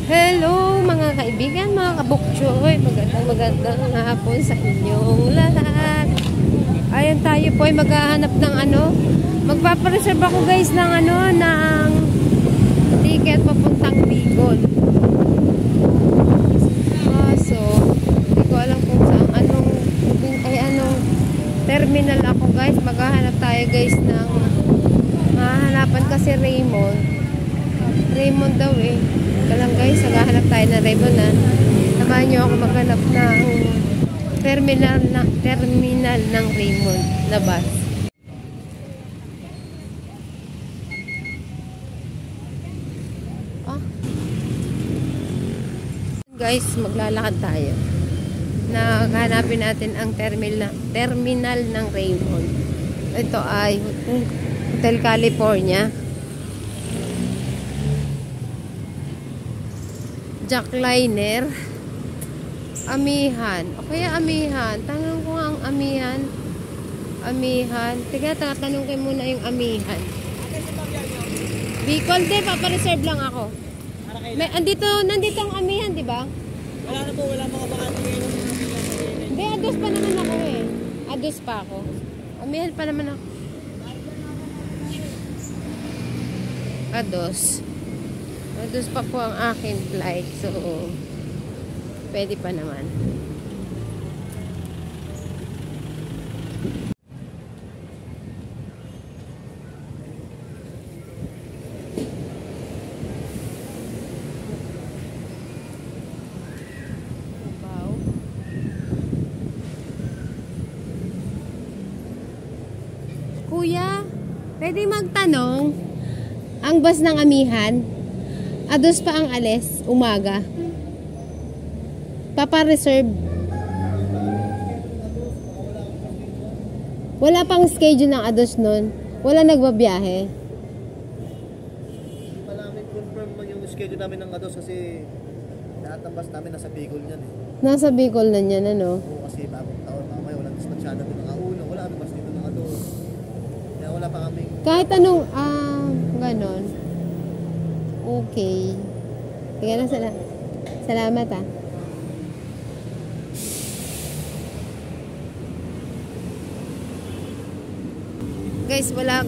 Hello mga kaibigan, mga kabukchoy. Magandang hapon sa inyong lahat. Ayan, tayo po ay maghahanap ng magpapareserve ako guys ng ng ticket papuntang Bicol. So, hindi ko alam kung saan anong terminal ako guys. Maghahanap tayo guys ng mahanapan kasi Raymond daw eh. Ika lang guys, naghahanap tayo ng Raymond na. Samahan nyo ako maghanap ng terminal ng Raymond na bus. Guys, maglalakad tayo. Hanapin natin ang terminal ng Raymond. Ito ay Hotel California. Jackliner, Amihan. O kaya Amihan. Tanong ko nga ang Amihan. Tanong ko muna yung Amihan. Bicol din, papareserve lang ako. Nandito ang Amihan, di ba? Wala na po, wala mga bakante ngayon. Hindi, ados pa naman ako eh. Ados pa ako. Amihan pa naman ako. Ados pa po ang aking flight. So, pwede pa naman. Wow. Kuya, pwede magtanong? Ang bus ng Amihan? Ados pa ang alis, umaga. Papa-reserve. Wala pang schedule ng ados nun. Wala nagbabiyahe. Hindi pa namin confirm yung schedule namin ng ados kasi lahat ng bus namin nasa Bicol yan eh. Nasa Bicol na yan, ano? Oo, kasi bagong taon mamaya walang dispatchada din ng uno. Wala kami bus dito ng ados. Kaya wala pa kaming... Kahit anong, ganon. Okay. Sige na, salamat ah. Guys, wala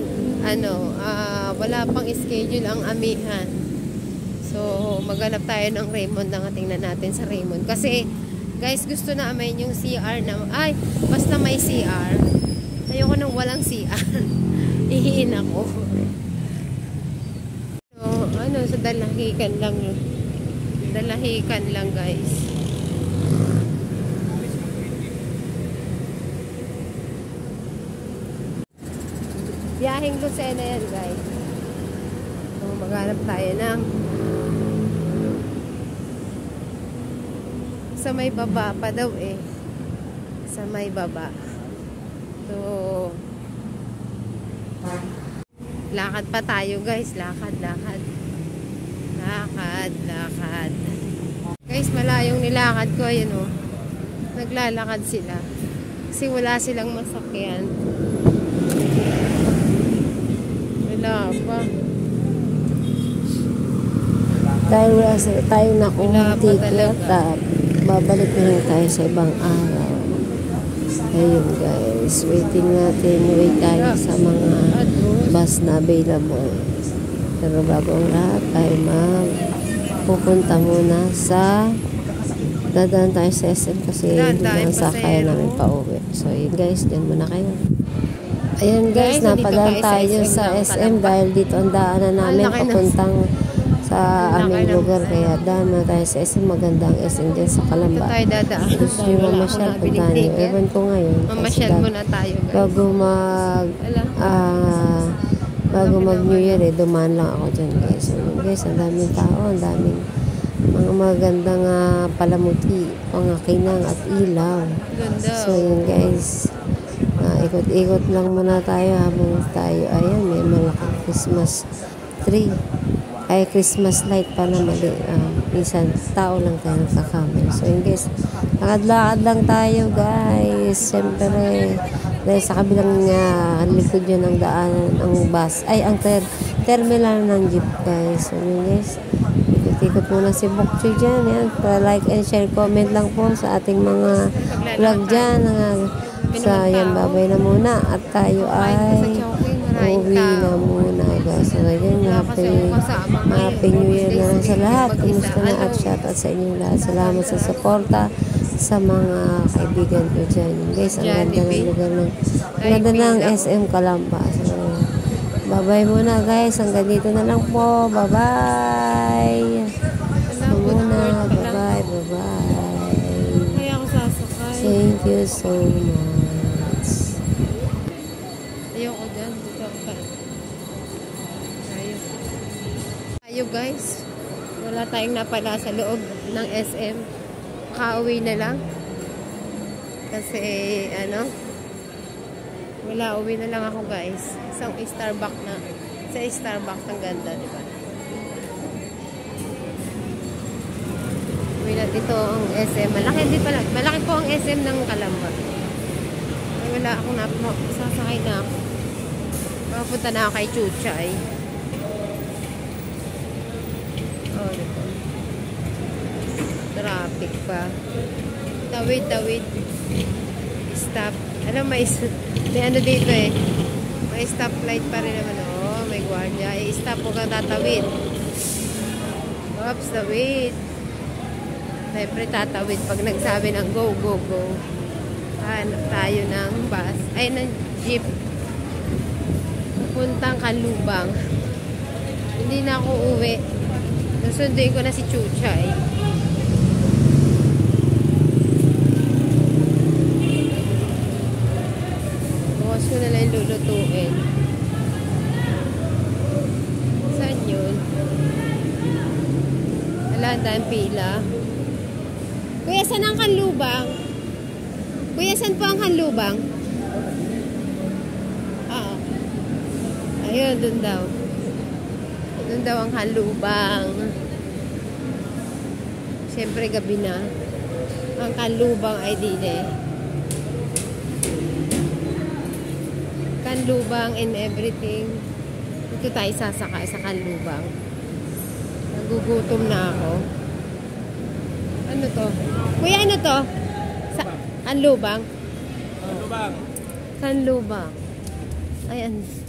pang schedule ang Amihan. So, maghanap tayo ng Raymond na tingnan natin sa Raymond. Kasi, guys, gusto na amayin yung CR na, basta may CR. Ayoko nang walang CR. Ihiin ako. Sa Dalahican lang yun. Dalahican lang guys. Biyaheng Lucena yan guys. So, maghanap tayo ng sa may baba pa daw eh. Sa may baba. So, lakad pa tayo guys. Lakad. Guys, malayong nilakad ko. Ayan o. Naglalakad sila. Kasi wala silang masakyan. Wala pa. Dahil wala tayo nakuha ticket, babalik na lang tayo sa ibang araw. Ayun guys. Wait tayo sa mga bus na available. Pero bago ang lahat ay pupunta muna sa dadaan tayo sa SM kasi hindi na sakay namin pa uwi. So yun guys, dyan muna kayo. Ayan guys, napadaan tayo sa SM dahil dito ang daanan namin papuntang sa aming lugar. Kaya daan na tayo sa SM. Magandang SM dyan sa Calamba. Gusto nyo mamasyal punta nyo. Ewan ko ngayon. Mamasyal muna tayo guys. Bago mag New Year dumaan lang ako dyan guys. So, guys, ang daming tao, ang daming mga magandang palamuti, pangakinang at ilaw. So yun guys, ikot-ikot lang muna tayo habang tayo, ayan, may malaking Christmas tree. Christmas light pala mali. Minsan tao lang tayo nagkakamera. So yun guys, lakad-lakad lang tayo guys. Siyempre, dahil sa kabilang likod yun ang daanan, ang bus, ang terminal ng jeep guys. So yun guys, ikot-ikot muna si Bokchoy dyan. Yan, like and share, comment lang po sa ating mga vlog dyan. Sa yan, babay na muna. At tayo ay uwi na muna, guys. So, again, happy New Year na lang sa lahat. Kumusta na at shoutout sa inyong lahat. Salamat sa suporta sa mga kaibigan ko dyan. Guys, ang ganda ng lugar ng SM Calamba. So, bye-bye muna, guys. Hanggang dito na lang po. Bye-bye. Muna. Bye-bye. Bye-bye. Kaya ako sasakay. Thank you so much. Ayoko dyan. Dito ako pa. Tayo guys. Wala tayong napala sa loob ng SM. Makauwi na lang. Kasi wala, uwi na lang ako guys. Isang Starbucks na. Sa Starbucks ang ganda, di ba? Uwi na dito ang SM. Malaki po ang SM ng Calamba. Ay, wala akong sasakay na ako. Papunta na ako kay Chuchay. Oh, dito. Traffic pa. Tawid. Stop. May ano dito eh. May stoplight pa rin naman. Oh, may gwardiya. I-stop ko kang tatawid. Oops, tawid. Siyempre tatawid pag nagsabi ng go. Hanap tayo ng bus. Ay, ng jeep. Puntang Kanlubang. Hindi na ako uwi. Susunduin ko na si Chuchay. Bukas ko na lang lulutuin. Saan yun? Wala, dahil pila. Kuya, saan ang Kanlubang? Kuya, saan po ang Kanlubang? Ayun, dun daw. Dun daw ang Kanlubang. Siyempre, gabi na. Ang Kanlubang ay dine. Kanlubang and everything. Dito tayo sasakay sa Kanlubang. Nagugutom na ako. Ano to? Kuya, ano to? Kanlubang? Kanlubang. Kanlubang. Ayan.